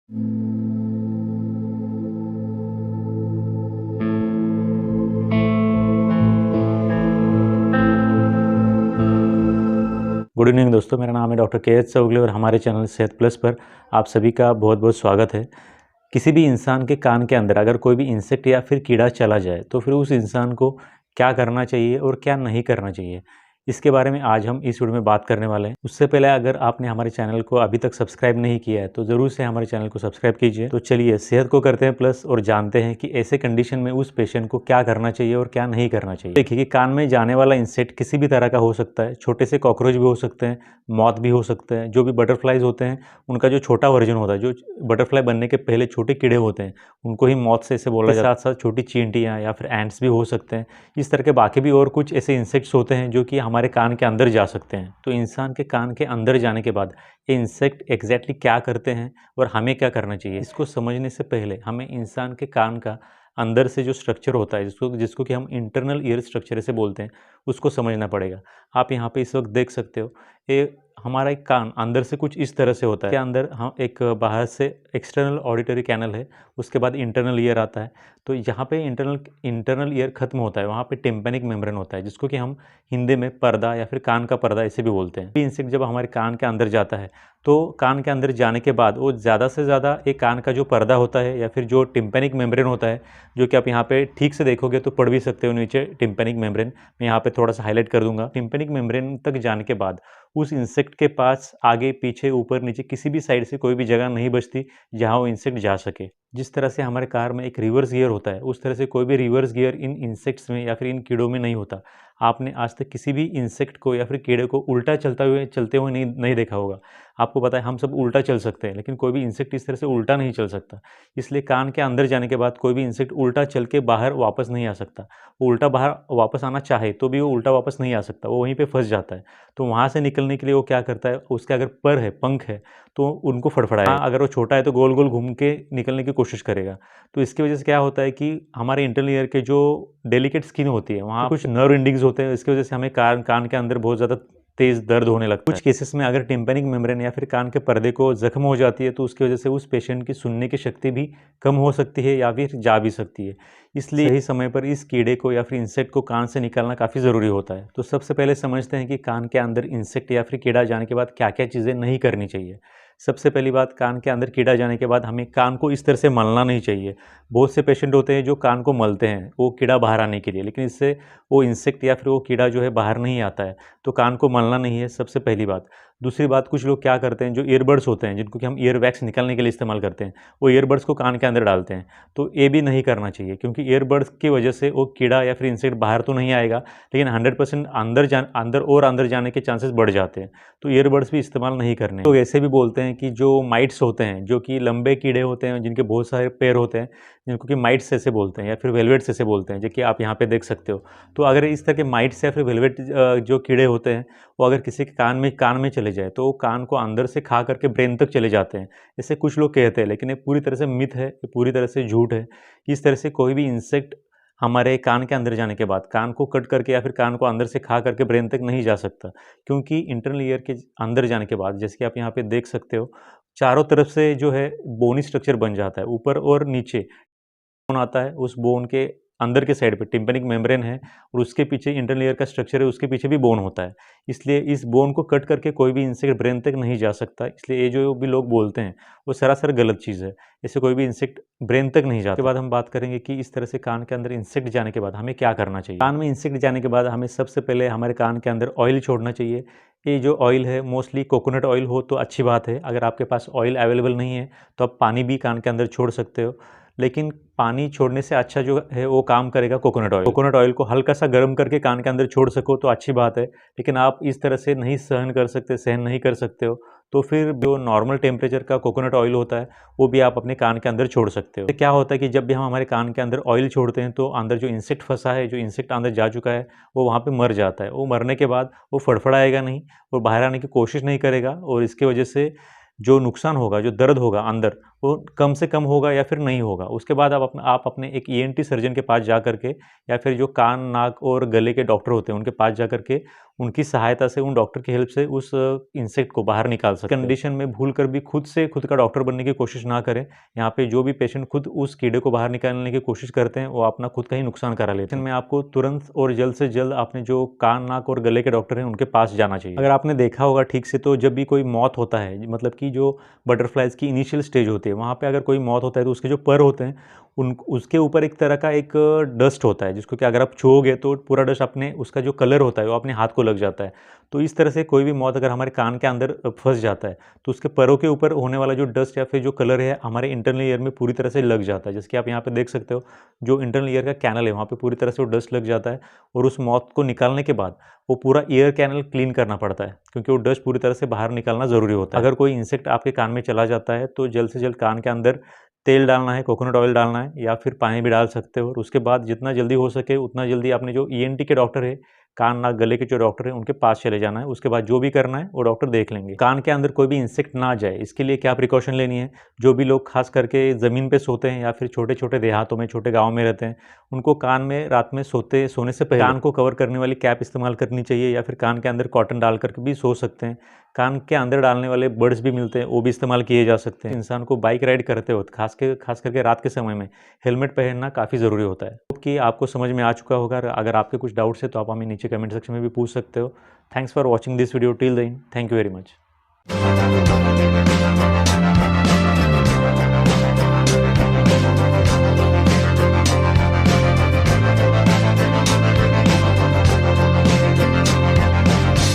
Good evening दोस्तों, मेरा नाम है डॉक्टर के एच चौगले और हमारे चैनल सेहत प्लस पर आप सभी का बहुत बहुत स्वागत है। किसी भी इंसान के कान के अंदर अगर कोई भी इंसेक्ट या फिर कीड़ा चला जाए तो फिर उस इंसान को क्या करना चाहिए और क्या नहीं करना चाहिए, इसके बारे में आज हम इस वीडियो में बात करने वाले हैं। उससे पहले अगर आपने हमारे चैनल को अभी तक सब्सक्राइब नहीं किया है तो ज़रूर से हमारे चैनल को सब्सक्राइब कीजिए। तो चलिए सेहत को करते हैं प्लस और जानते हैं कि ऐसे कंडीशन में उस पेशेंट को क्या करना चाहिए और क्या नहीं करना चाहिए। देखिए कि कान में जाने वाला इंसेक्ट किसी भी तरह का हो सकता है, छोटे से कॉकरोच भी हो सकते हैं, मॉथ भी हो सकते हैं, जो भी बटरफ्लाइज होते हैं उनका जो छोटा वर्जन होता है, जो बटरफ्लाई बनने के पहले छोटे कीड़े होते हैं उनको ही मॉथ से इसे बोला जाता है। साथ साथ छोटी चींटियाँ या फिर एंट्स भी हो सकते हैं। इस तरह के बाकी भी और कुछ ऐसे इंसेक्ट्स होते हैं जो कि हमारे कान के अंदर जा सकते हैं। तो इंसान के कान के अंदर जाने के बाद ये इंसेक्ट एग्जैक्टली क्या करते हैं और हमें क्या करना चाहिए, इसको समझने से पहले हमें इंसान के कान का अंदर से जो स्ट्रक्चर होता है, जिसको जिसको कि हम इंटरनल ईयर स्ट्रक्चर से बोलते हैं, उसको समझना पड़ेगा। आप यहाँ पे इस वक्त देख सकते हो, ये हमारा एक कान अंदर से कुछ इस तरह से होता है। के अंदर हम एक बाहर से एक्सटर्नल ऑडिटरी कैनल है, उसके बाद इंटरनल ईयर आता है। तो यहाँ पे इंटरनल ईयर खत्म होता है, वहाँ पे टिम्पैनिक मेम्ब्रेन होता है, जिसको कि हम हिंदी में पर्दा या फिर कान का पर्दा ऐसे भी बोलते हैं। इंसेक्ट जब हमारे कान के अंदर जाता है तो कान के अंदर जाने के बाद वो ज़्यादा से ज़्यादा एक कान का जो पर्दा होता है या फिर जो टिम्पैनिक मेम्ब्रेन होता है, जो कि आप यहाँ पे ठीक से देखोगे तो पढ़ भी सकते हो नीचे टिम्पैनिक मेम्ब्रेन, मैं यहाँ पे थोड़ा सा हाईलाइट कर दूंगा। टिम्पैनिक मेम्ब्रेन तक जाने के बाद उस इंसेक्ट के पास आगे पीछे ऊपर नीचे किसी भी साइड से कोई भी जगह नहीं बचती जहाँ वो इंसेक्ट जा सके। जिस तरह से हमारे कार में एक रिवर्स गियर होता है, उस तरह से कोई भी रिवर्स गियर इन इंसेक्ट्स में या फिर इन कीड़ों में नहीं होता। आपने आज तक किसी भी इंसेक्ट को या फिर कीड़े को उल्टा चलते हुए नहीं देखा होगा। आपको पता है हम सब उल्टा चल सकते हैं, लेकिन कोई भी इंसेक्ट इस तरह से उल्टा नहीं चल सकता। इसलिए कान के अंदर जाने के बाद कोई भी इंसेक्ट उल्टा चल के बाहर वापस नहीं आ सकता। वो उल्टा बाहर वापस आना चाहे तो भी वो उल्टा वापस नहीं आ सकता, वो वहीं पे फंस जाता है। तो वहाँ से निकलने के लिए वो क्या करता है, उसके अगर पर है, पंख है, तो उनको फड़फड़ाएगा। अगर वो छोटा है तो गोल गोल घूम के निकलने की कोशिश करेगा। तो इसकी वजह से क्या होता है कि हमारे इंटरनल ईयर के जो डेलिकेट स्किन होती है वहाँ कुछ नर्व एंडिंग्स होते हैं, इसकी वजह से हमें कान के अंदर बहुत ज़्यादा तेज दर्द होने लगता है। कुछ केसेस में अगर टिम्पैनिक मेम्ब्रेन या फिर कान के पर्दे को जख्म हो जाती है तो उसकी वजह से उस पेशेंट की सुनने की शक्ति भी कम हो सकती है या फिर जा भी सकती है। इसलिए सही समय पर इस कीड़े को या फिर इंसेक्ट को कान से निकालना काफ़ी ज़रूरी होता है। तो सबसे पहले समझते हैं कि कान के अंदर इंसेक्ट या फिर कीड़ा जाने के बाद क्या क्या चीज़ें नहीं करनी चाहिए। सबसे पहली बात, कान के अंदर कीड़ा जाने के बाद हमें कान को इस तरह से मलना नहीं चाहिए। बहुत से पेशेंट होते हैं जो कान को मलते हैं वो कीड़ा बाहर आने के लिए, लेकिन इससे वो इंसेक्ट या फिर वो कीड़ा जो है बाहर नहीं आता है। तो कान को मलना नहीं है, सबसे पहली बात। दूसरी बात, कुछ लोग क्या करते हैं, जो ईयरबड्स होते हैं जिनको कि हम ईयर वैक्स निकालने के लिए इस्तेमाल करते हैं, वो ईयरबड्स को कान के अंदर डालते हैं। तो ये भी नहीं करना चाहिए, क्योंकि ईयरबड्स की वजह से वो कीड़ा या फिर इंसेक्ट बाहर तो नहीं आएगा, लेकिन 100% अंदर जाने के चांसेस बढ़ जाते हैं। तो ईयरबड्स भी इस्तेमाल नहीं करने। तो ऐसे भी बोलते हैं कि जो माइट्स होते हैं, जो कि लंबे कीड़े होते हैं जिनके बहुत सारे पैर होते हैं, जिनको कि माइट्स ऐसे बोलते हैं या फिर वेलवेट्स ऐसे बोलते हैं, जो कि आप यहाँ पे देख सकते हो। तो अगर इस तरह के माइट्स या फिर वेलवेट जो कीड़े होते हैं वो अगर किसी के कान में चले जाए तो वो कान को अंदर से खा करके ब्रेन तक चले जाते हैं, ऐसे कुछ लोग कहते हैं। लेकिन ये पूरी तरह से मिथ है, ये पूरी तरह से झूठ है। इस तरह से कोई भी इंसेक्ट हमारे कान के अंदर जाने के बाद कान को कट करके या फिर कान को अंदर से खा करके ब्रेन तक नहीं जा सकता, क्योंकि इंटरनल ईयर के अंदर जाने के बाद, जैसे कि आप यहाँ पे देख सकते हो, चारों तरफ से जो है बोनी स्ट्रक्चर बन जाता है, ऊपर और नीचे बोन आता है। उस बोन के अंदर के साइड पे टिम्पैनिक मेम्ब्रेन है और उसके पीछे इंटरनल ईयर का स्ट्रक्चर है, उसके पीछे भी बोन होता है। इसलिए इस बोन को कट करके कोई भी इंसेक्ट ब्रेन तक नहीं जा सकता। इसलिए ये जो भी लोग बोलते हैं वो सरासर गलत चीज़ है, इससे कोई भी इंसेक्ट ब्रेन तक नहीं जाता। उसके बाद हम बात करेंगे कि इस तरह से कान के अंदर इंसेक्ट जाने के बाद हमें क्या करना चाहिए। कान में इंसेक्ट जाने के बाद हमें सबसे पहले हमारे कान के अंदर ऑयल छोड़ना चाहिए। ये जो ऑयल है मोस्टली कोकोनट ऑयल हो तो अच्छी बात है। अगर आपके पास ऑयल अवेलेबल नहीं है तो आप पानी भी कान के अंदर छोड़ सकते हो, लेकिन पानी छोड़ने से अच्छा जो है वो काम करेगा कोकोनट ऑयल। कोकोनट ऑयल को हल्का सा गर्म करके कान के अंदर छोड़ सको तो अच्छी बात है, लेकिन आप इस तरह से नहीं सहन नहीं कर सकते हो तो फिर जो नॉर्मल टेम्परेचर का कोकोनट ऑयल होता है वो भी आप अपने कान के अंदर छोड़ सकते हो। तो क्या होता है कि जब भी हम हमारे कान के अंदर ऑयल छोड़ते हैं तो अंदर जो इंसेक्ट फंसा है, जो इंसेक्ट अंदर जा चुका है, वो वहाँ पे मर जाता है। वो मरने के बाद वो फड़फड़ाएगा नहीं और बाहर आने की कोशिश नहीं करेगा, और इसकी वजह से जो नुकसान होगा, जो दर्द होगा अंदर, वो कम से कम होगा या फिर नहीं होगा। उसके बाद आप अपने एक ईएनटी सर्जन के पास जा करके या फिर जो कान नाक और गले के डॉक्टर होते हैं उनके पास जा करके उनकी सहायता से, उन डॉक्टर की हेल्प से उस इंसेक्ट को बाहर निकाल सकते हैं। कंडीशन में भूल कर भी खुद से खुद का डॉक्टर बनने की कोशिश ना करें। यहाँ पे जो भी पेशेंट खुद उस कीड़े को बाहर निकालने की कोशिश करते हैं वो अपना खुद का ही नुकसान करा लेते हैं। में आपको तुरंत और जल्द से जल्द आपने जो कान, नाक और गले के डॉक्टर हैं उनके पास जाना चाहिए। अगर आपने देखा होगा ठीक से, तो जब भी कोई मौत होता है, मतलब कि जो बटरफ्लाइज की इनिशियल स्टेज होती है, वहाँ पे अगर कोई मौत होता है तो उसके जो पर होते हैं उन उसके ऊपर एक तरह का एक डस्ट होता है, जिसको कि अगर आप छुओगे तो पूरा डस्ट अपने, उसका जो कलर होता है वो अपने हाथ को लग जाता है। तो इस तरह से कोई भी मौत अगर हमारे कान के अंदर फंस जाता है तो उसके परों के ऊपर होने वाला जो डस्ट या फिर जो कलर है हमारे इंटरनल ईयर में पूरी तरह से लग जाता है। जैसे कि आप यहाँ पे देख सकते हो, जो इंटरनल ईयर का कैनल है वहाँ पे पूरी तरह से वो डस्ट लग जाता है, और उस मौत को निकालने के बाद वो पूरा ईयर कैनल क्लीन करना पड़ता है, क्योंकि वो डस्ट पूरी तरह से बाहर निकालना ज़रूरी होता है। अगर कोई इंसेक्ट आपके कान में चला जाता है तो जल्द से जल्द कान के अंदर तेल डालना है, कोकोनट ऑयल डालना है, या फिर पानी भी डाल सकते हो, और उसके बाद जितना जल्दी हो सके उतना जल्दी आपने जो ईएनटी के डॉक्टर है, कान नाक गले के जो डॉक्टर हैं उनके पास चले जाना है। उसके बाद जो भी करना है वो डॉक्टर देख लेंगे। कान के अंदर कोई भी इंसेक्ट ना जाए, इसके लिए क्या प्रिकॉशन लेनी है? जो भी लोग खास करके ज़मीन पे सोते हैं या फिर छोटे छोटे देहातों में, छोटे गाँव में रहते हैं, उनको कान में रात में सोने से पहले कान को कवर करने वाली कैप इस्तेमाल करनी चाहिए, या फिर कान के अंदर कॉटन डाल करके भी सो सकते हैं। कान के अंदर डालने वाले बड्स भी मिलते हैं, वो भी इस्तेमाल किए जा सकते हैं। इंसान को बाइक राइड करते वक्त खास करके रात के समय में हेलमेट पहनना काफ़ी ज़रूरी होता है। कि आपको समझ में आ चुका होगा। अगर आपके कुछ डाउट्स है तो आप हमें नीचे कमेंट सेक्शन में भी पूछ सकते हो। Thanks for watching this video till then, thank you very much.